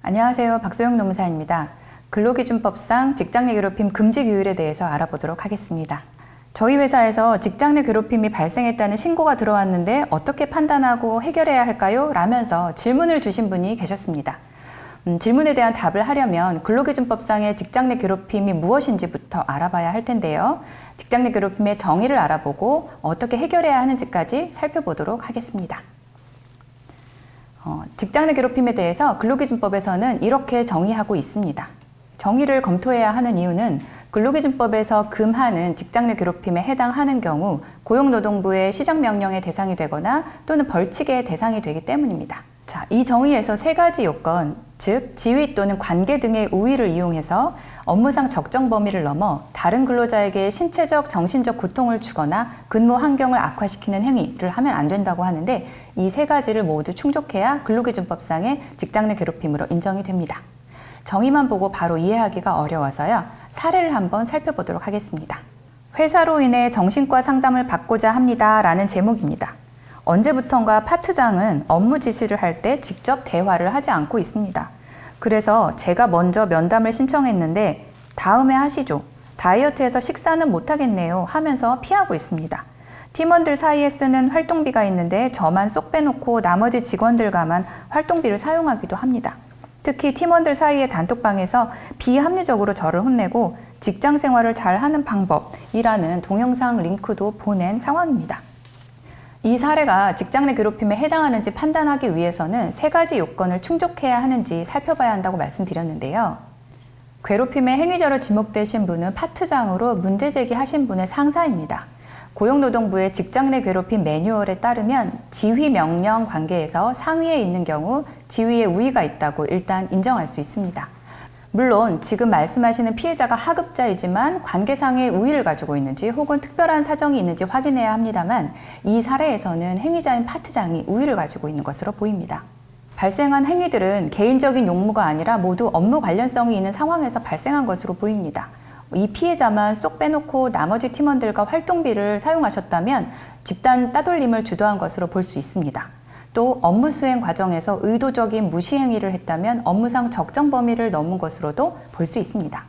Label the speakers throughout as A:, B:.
A: 안녕하세요. 박소영 노무사입니다. 근로기준법상 직장 내 괴롭힘 금지 규율에 대해서 알아보도록 하겠습니다. 저희 회사에서 직장 내 괴롭힘이 발생했다는 신고가 들어왔는데 어떻게 판단하고 해결해야 할까요? 라면서 질문을 주신 분이 계셨습니다. 질문에 대한 답을 하려면 근로기준법상의 직장 내 괴롭힘이 무엇인지부터 알아봐야 할 텐데요. 직장 내 괴롭힘의 정의를 알아보고 어떻게 해결해야 하는지까지 살펴보도록 하겠습니다. 직장 내 괴롭힘에 대해서 근로기준법에서는 이렇게 정의하고 있습니다. 정의를 검토해야 하는 이유는 근로기준법에서 금하는 직장 내 괴롭힘에 해당하는 경우 고용노동부의 시정명령의 대상이 되거나 또는 벌칙의 대상이 되기 때문입니다. 자, 이 정의에서 세 가지 요건, 즉 지위 또는 관계 등의 우위를 이용해서 업무상 적정 범위를 넘어 다른 근로자에게 신체적, 정신적 고통을 주거나 근무 환경을 악화시키는 행위를 하면 안 된다고 하는데 이 세 가지를 모두 충족해야 근로기준법상의 직장 내 괴롭힘으로 인정이 됩니다. 정의만 보고 바로 이해하기가 어려워서요. 사례를 한번 살펴보도록 하겠습니다. 회사로 인해 정신과 상담을 받고자 합니다. 라는 제목입니다. 언제부턴가 파트장은 업무 지시를 할 때 직접 대화를 하지 않고 있습니다. 그래서 제가 먼저 면담을 신청했는데 다음에 하시죠. 다이어트해서 식사는 못하겠네요 하면서 피하고 있습니다. 팀원들 사이에 쓰는 활동비가 있는데 저만 쏙 빼놓고 나머지 직원들과만 활동비를 사용하기도 합니다. 특히 팀원들 사이의 단톡방에서 비합리적으로 저를 혼내고 직장 생활을 잘하는 방법이라는 동영상 링크도 보낸 상황입니다. 이 사례가 직장 내 괴롭힘에 해당하는지 판단하기 위해서는 세 가지 요건을 충족해야 하는지 살펴봐야 한다고 말씀드렸는데요. 괴롭힘의 행위자로 지목되신 분은 파트장으로 문제 제기하신 분의 상사입니다. 고용노동부의 직장 내 괴롭힘 매뉴얼에 따르면 지휘 명령 관계에서 상위에 있는 경우 지위에 우위가 있다고 일단 인정할 수 있습니다. 물론 지금 말씀하시는 피해자가 하급자이지만 관계상의 우위를 가지고 있는지 혹은 특별한 사정이 있는지 확인해야 합니다만 이 사례에서는 행위자인 파트장이 우위를 가지고 있는 것으로 보입니다. 발생한 행위들은 개인적인 용무가 아니라 모두 업무 관련성이 있는 상황에서 발생한 것으로 보입니다. 이 피해자만 쏙 빼놓고 나머지 팀원들과 활동비를 사용하셨다면 집단 따돌림을 주도한 것으로 볼 수 있습니다. 또 업무 수행 과정에서 의도적인 무시 행위를 했다면 업무상 적정 범위를 넘은 것으로도 볼 수 있습니다.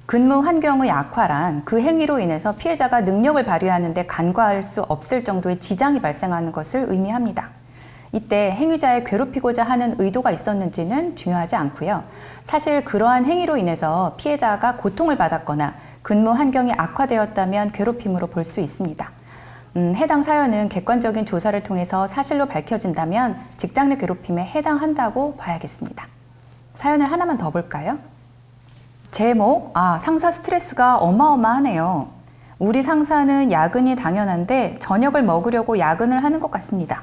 A: 근무 환경의 악화란 그 행위로 인해서 피해자가 능력을 발휘하는 데 간과할 수 없을 정도의 지장이 발생하는 것을 의미합니다. 이때 행위자의 괴롭히고자 하는 의도가 있었는지는 중요하지 않고요. 사실 그러한 행위로 인해서 피해자가 고통을 받았거나 근무 환경이 악화되었다면 괴롭힘으로 볼 수 있습니다. 해당 사연은 객관적인 조사를 통해서 사실로 밝혀진다면 직장 내 괴롭힘에 해당한다고 봐야겠습니다. 사연을 하나만 더 볼까요? 제목, 상사 스트레스가 어마어마하네요. 우리 상사는 야근이 당연한데 저녁을 먹으려고 야근을 하는 것 같습니다.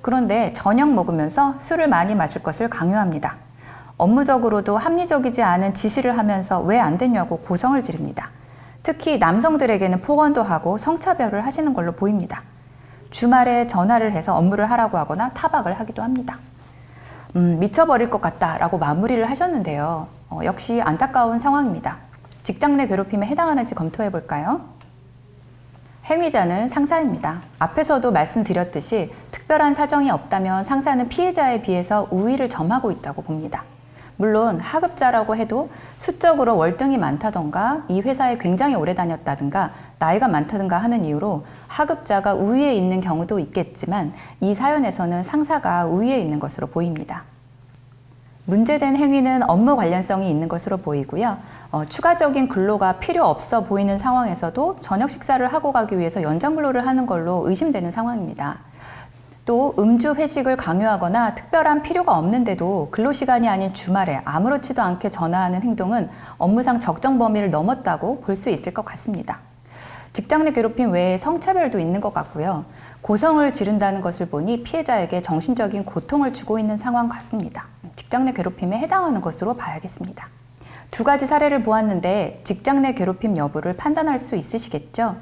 A: 그런데 저녁 먹으면서 술을 많이 마실 것을 강요합니다. 업무적으로도 합리적이지 않은 지시를 하면서 왜 안 되냐고 고성을 지릅니다. 특히 남성들에게는 폭언도 하고 성차별을 하시는 걸로 보입니다. 주말에 전화를 해서 업무를 하라고 하거나 타박을 하기도 합니다. 미쳐버릴 것 같다라고 마무리를 하셨는데요. 역시 안타까운 상황입니다. 직장 내 괴롭힘에 해당하는지 검토해 볼까요? 행위자는 상사입니다. 앞에서도 말씀드렸듯이 특별한 사정이 없다면 상사는 피해자에 비해서 우위를 점하고 있다고 봅니다. 물론 하급자라고 해도 수적으로 월등히 많다던가 이 회사에 굉장히 오래 다녔다든가 나이가 많다든가 하는 이유로 하급자가 우위에 있는 경우도 있겠지만 이 사연에서는 상사가 우위에 있는 것으로 보입니다. 문제된 행위는 업무 관련성이 있는 것으로 보이고요. 추가적인 근로가 필요 없어 보이는 상황에서도 저녁 식사를 하고 가기 위해서 연장 근로를 하는 걸로 의심되는 상황입니다. 또 음주 회식을 강요하거나 특별한 필요가 없는데도 근로시간이 아닌 주말에 아무렇지도 않게 전화하는 행동은 업무상 적정 범위를 넘었다고 볼 수 있을 것 같습니다. 직장 내 괴롭힘 외에 성차별도 있는 것 같고요. 고성을 지른다는 것을 보니 피해자에게 정신적인 고통을 주고 있는 상황 같습니다. 직장 내 괴롭힘에 해당하는 것으로 봐야겠습니다. 두 가지 사례를 보았는데 직장 내 괴롭힘 여부를 판단할 수 있으시겠죠?